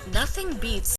Nothing beats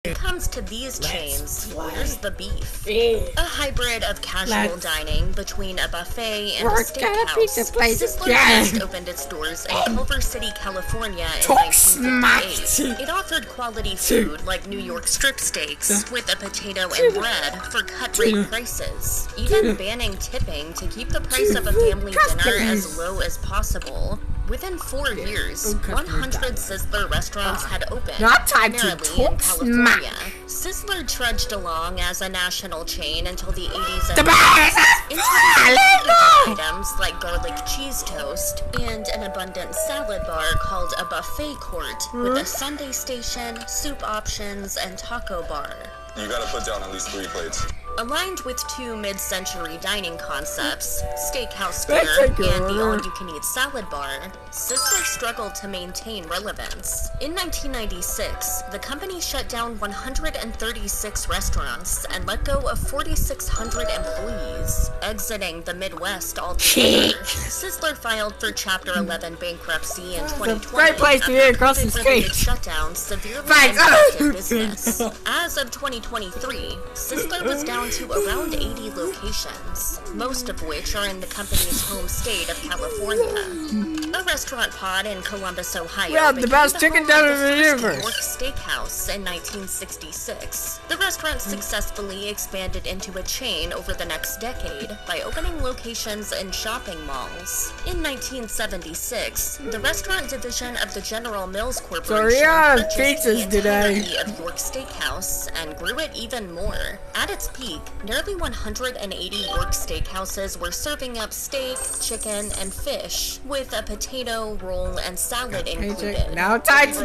When it comes to these chains, where's the beef? A hybrid of casual dining between a buffet and a steakhouse. Sizzler just opened its doors in Culver City, California in 1958. It offered quality food like New York strip steaks with a potato and bread for cut-rate prices, even banning tipping to keep the price of a family dinner as low as possible. Within 4 years, 100 Sizzler restaurants had opened, primarily in California. Sizzler trudged along as a national chain until the 80s and 90s, introducing items like garlic cheese toast and an abundant salad bar called a buffet court with a sundae station, soup options, and taco bar. You gotta put down at least 3 plates. Aligned with 2 mid-century dining concepts, Steakhouse Fare and the all-you-can-eat salad bar, Sizzler struggled to maintain relevance. In 1996, the company shut down 136 restaurants and let go of 4,600 employees, exiting the Midwest altogether. Sizzler filed for Chapter 11 bankruptcy in 2020 great place to be across the street. Shutdown severely impacted business. As of 2023, Sizzler was down to around 80 locations, most of which are in the company's home state of California. A restaurant pod in Columbus, Ohio. We have the best chicken dinner in the universe. New York Steakhouse in 1966. The restaurant successfully expanded into a chain over the next decade by opening locations in shopping malls. In 1976, the restaurant division of the General Mills Corporation purchased the entirety of York Steakhouse and grew it even more. At its peak, nearly 180 York steakhouses were serving up steak, chicken, and fish, with a potato, roll, and salad included. Now time to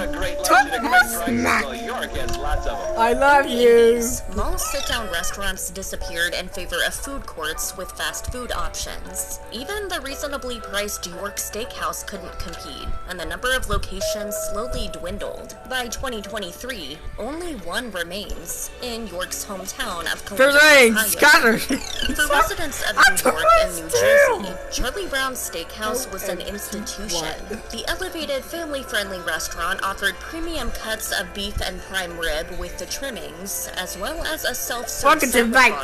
snack. I love you. Mall sit-down restaurants disappeared in favor of food courts with fast food options. Even the reasonably priced York Steakhouse couldn't compete, and the number of locations slowly dwindled. By 2023, only one remains, in York's hometown of Columbus, Ohio. For residents of New York and New Jersey, Charlie Brown's Steakhouse was an institution. The elevated, family-friendly restaurant offered premium cuts of beef and prime rib with the trimmings, as well as a self-serve salad bar.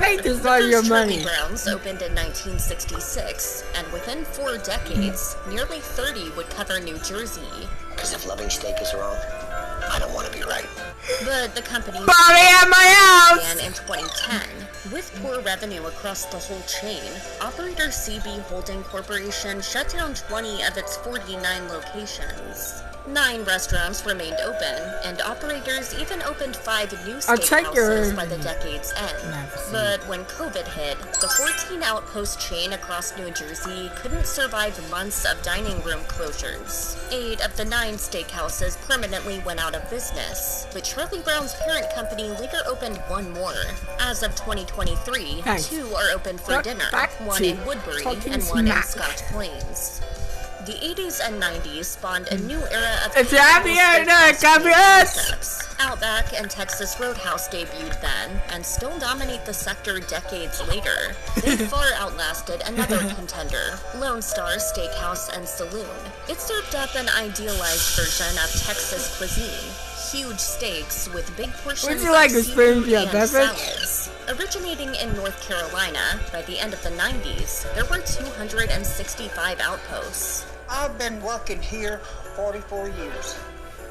Charlie Brown's opened in 1966, and within 4 decades, nearly 30 would cover New Jersey. Because if loving steak is wrong, I don't want to be right. But the company began in 2010. With poor revenue across the whole chain, operator CB Holding Corporation shut down 20 of its 49 locations. 9 restaurants remained open, and operators even opened 5 new steakhouses by the decade's end. But when COVID hit, the 14 outpost chain across New Jersey couldn't survive months of dining room closures. 8 of the 9 steakhouses permanently went out of business, but Charlie Brown's parent company later opened 1 more. As of 2023, 2 are open for dinner, 1 in Woodbury and 1 in Scotch Plains. The 80s and 90s spawned a new era of concepts. Outback and Texas Roadhouse debuted then, and still dominate the sector decades later. They far outlasted another contender, Lone Star Steakhouse and Saloon. It served up an idealized version of Texas cuisine. Huge steaks with big portions of seafood and salads. Originating in North Carolina, by the end of the 90s, there were 265 outposts. I've been working here 44 years.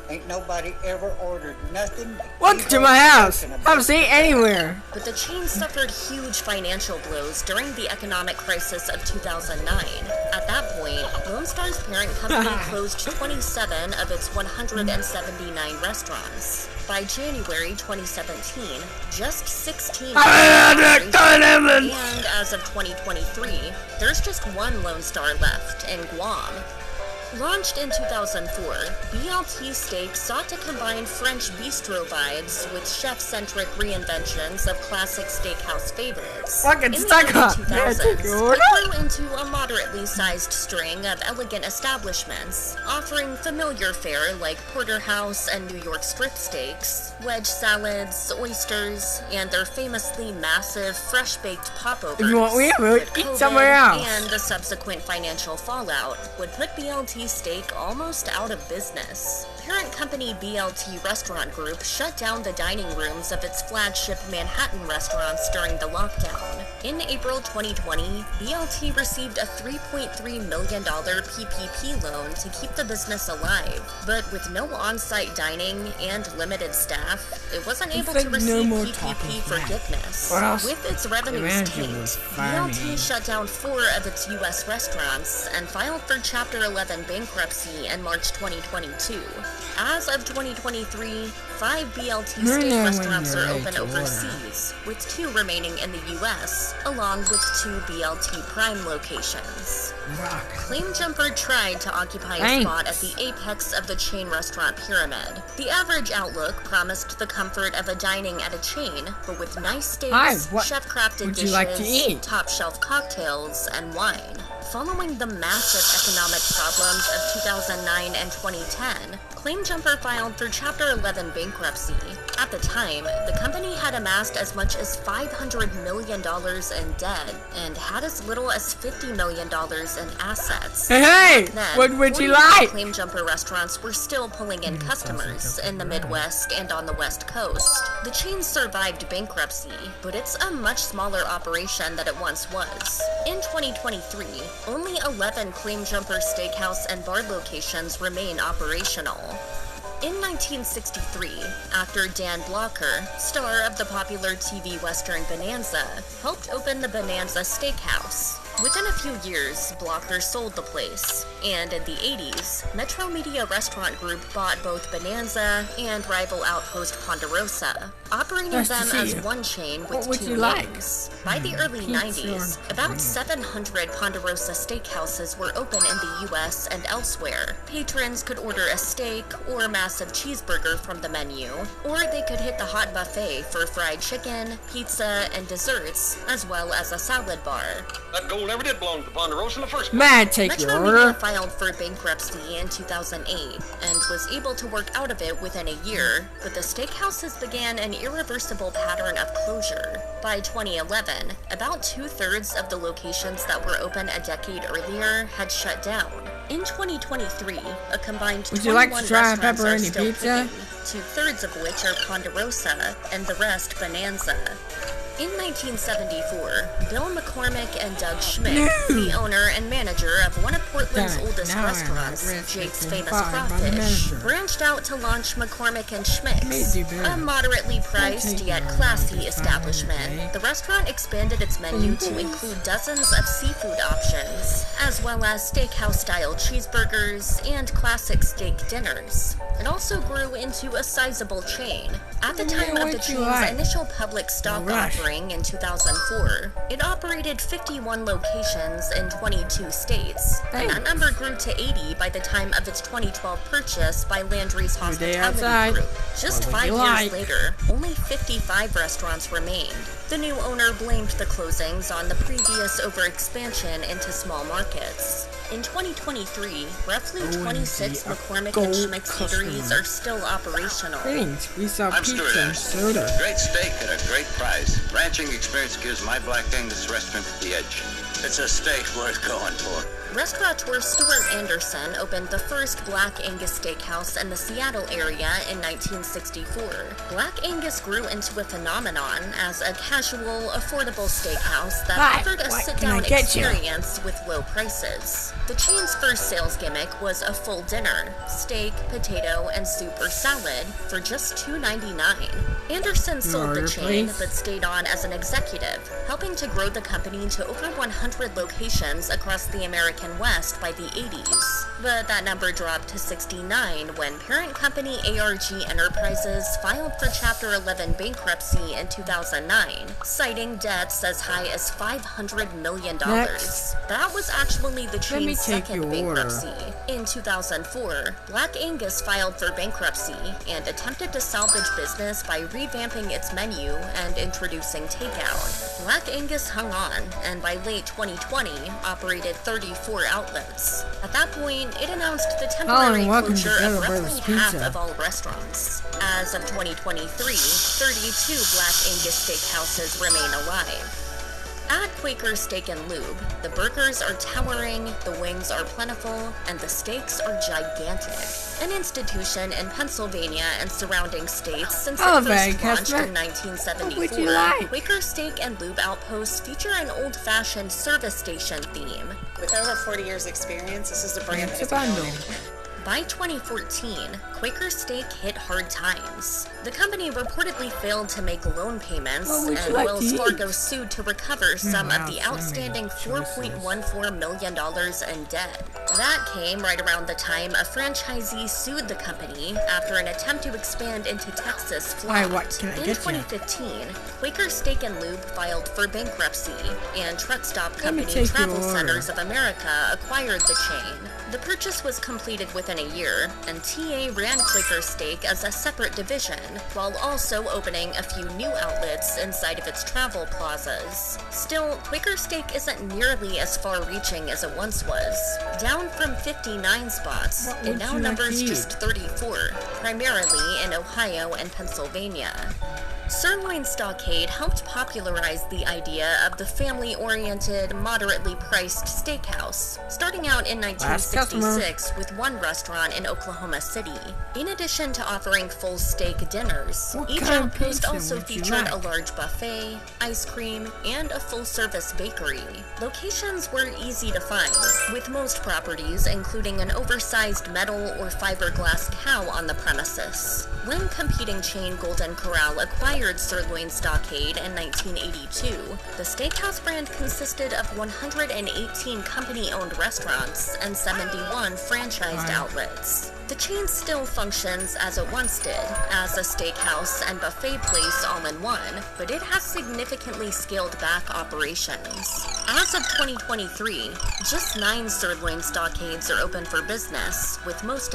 Ain't nobody ever ordered nothing. Welcome to my house. Haven't seen it anywhere. But the chain suffered huge financial blows during the economic crisis of 2009. At that point, Lone Star's parent company closed 27 of its 179 restaurants. By January 2017, just 16 and as of 2023, there's just 1 Lone Star left in Guam. Launched in 2004, BLT Steak sought to combine French bistro vibes with chef-centric reinventions of classic steakhouse favorites. In the early 2000s, it grew into a moderately sized string of elegant establishments, offering familiar fare like porterhouse and New York strip steaks, wedge salads, oysters, and their famously massive fresh-baked popovers. If you want, we eat somewhere else. And the subsequent financial fallout would put BLT BLT steak almost out of business. Parent company BLT Restaurant Group shut down the dining rooms of its flagship Manhattan restaurants during the lockdown. In April 2020, BLT received a $3.3 million PPP loan to keep the business alive, but with no on-site dining and limited staff, it wasn't able to receive PPP forgiveness. With its revenues tanked, BLT shut down 4 of its U.S. restaurants and filed for Chapter 11 bankruptcy in March 2022. As of 2023, 5 BLT steak restaurants are open overseas, with 2 remaining in the U.S., along with 2 BLT Prime locations. Claim Jumper tried to occupy a spot at the apex of the chain restaurant pyramid. The Average Outlook promised the comfort of a dining at a chain, but with nice steaks, chef-crafted dishes, top-shelf cocktails, and wine. Following the massive economic problems of 2009 and 2010, Claim Jumper filed for Chapter 11 bankruptcy. At the time, the company had amassed as much as $500 million in debt and had as little as $50 million in assets. Hey, then, what would you like? Claim Jumper restaurants were still pulling in customers in the Midwest and on the West Coast. The chain survived bankruptcy, but it's a much smaller operation than it once was. In 2023, only 11 Claim Jumper steakhouse and bar locations remain operational. In 1963, actor Dan Blocker, star of the popular TV western Bonanza, helped open the Bonanza Steakhouse. Within a few years, Blocker sold the place, and in the 80s, Metro Media Restaurant Group bought both Bonanza and rival outpost Ponderosa, operating them as one chain with 2 wings. By the early 90s, about 700 Ponderosa steakhouses were open in the US and elsewhere. Patrons could order a steak or a massive cheeseburger from the menu, or they could hit the hot buffet for fried chicken, pizza, and desserts, as well as a salad bar. That gold never did belong to Ponderosa in the first place. Man, take your Metro Media order. filed for bankruptcy in 2008 and was able to work out of it within a year, but the steakhouses began an irreversible pattern of closure. By 2011, about 2/3 of the locations that were open a decade earlier had shut down. In 2023, a combined 21 Would you like to try a restaurants are pepperoni still pizza? cooking, 2/3 of which are Ponderosa and the rest Bonanza. In 1974, Bill McCormick and Doug Schmidt, the owner and manager of one of Portland's oldest restaurants, Jake's Famous Crawfish, branched out to launch McCormick and Schmidt's, a moderately priced yet classy establishment. The restaurant expanded its menu to include dozens of seafood options, as well as steakhouse-style cheeseburgers and classic steak dinners. It also grew into a sizable chain. At the time of the chain's initial public stock offering in 2004, it operated 51 locations in 22 states, and that number grew to 80 by the time of its 2012 purchase by Landry's Hospitality Group. Just 5 years later, only 55 restaurants remained. The new owner blamed the closings on the previous overexpansion into small markets. In 2023, roughly 26 McCormick and Schmidt's eateries are still operational. We saw I'm pizza Stuart and Anderson. soda. Great steak at a great price. Ranching experience gives my Black Angus restaurant the edge. It's a steak worth going for. Restaurateur Stuart Anderson opened the first Black Angus steakhouse in the Seattle area in 1964. Black Angus grew into a phenomenon as a casual, affordable steakhouse that offered a sit-down experience with low prices. The chain's first sales gimmick was a full dinner, steak, potato, and soup or salad, for just $2.99. Anderson sold the chain, but stayed on as an executive, helping to grow the company to over 100 locations across the American West by the 80s. But that number dropped to 69 when parent company ARG Enterprises filed for Chapter 11 bankruptcy in 2009, citing debts as high as $500 million. That was actually the chain's second bankruptcy. In 2004, Black Angus filed for bankruptcy and attempted to salvage business by revamping its menu and introducing takeout. Black Angus hung on, and by late 2020, operated 34 outlets. At that point, it announced the temporary closure of roughly half of all restaurants. As of 2023, 32 Black Angus steakhouses remain alive. At Quaker Steak and Lube, the burgers are towering, the wings are plentiful, and the steaks are gigantic. An institution in Pennsylvania and surrounding states since it first launched in 1974, Quaker Steak and Lube outposts feature an old-fashioned service station theme. With over 40 years experience, this is a brand that is growing. By 2014, Quaker Steak hit hard times. The company reportedly failed to make loan payments, and Wells Fargo sued to recover some of the outstanding $4.14 million in debt. That came right around the time a franchisee sued the company after an attempt to expand into Texas flopped. In 2015, Quaker Steak and Lube filed for bankruptcy, and truck stop company Travel Centers of America acquired the chain. The purchase was completed within a year, and TA ran Quaker Steak as a separate division, while also opening a few new outlets inside of its travel plazas. Still, Quaker Steak isn't nearly as far-reaching as it once was. Down from 59 spots, it now numbers just 34, primarily in Ohio and Pennsylvania. Sirloin Stockade helped popularize the idea of the family-oriented, moderately priced steakhouse, starting out in 1966 with one restaurant in Oklahoma City. In addition to offering full steak dinners, each outpost also featured a large buffet, ice cream, and a full-service bakery. Locations were easy to find, with most properties including an oversized metal or fiberglass cow on the premises. When competing chain Golden Corral acquired Sirloin Stockade in 1982, the steakhouse brand consisted of 118 company-owned restaurants and 71 franchised outlets. The chain still functions as it once did, as a steakhouse and buffet place all in one, but it has significantly scaled back operations. As of 2023, just 9 Sirloin Stockades are open for business, with most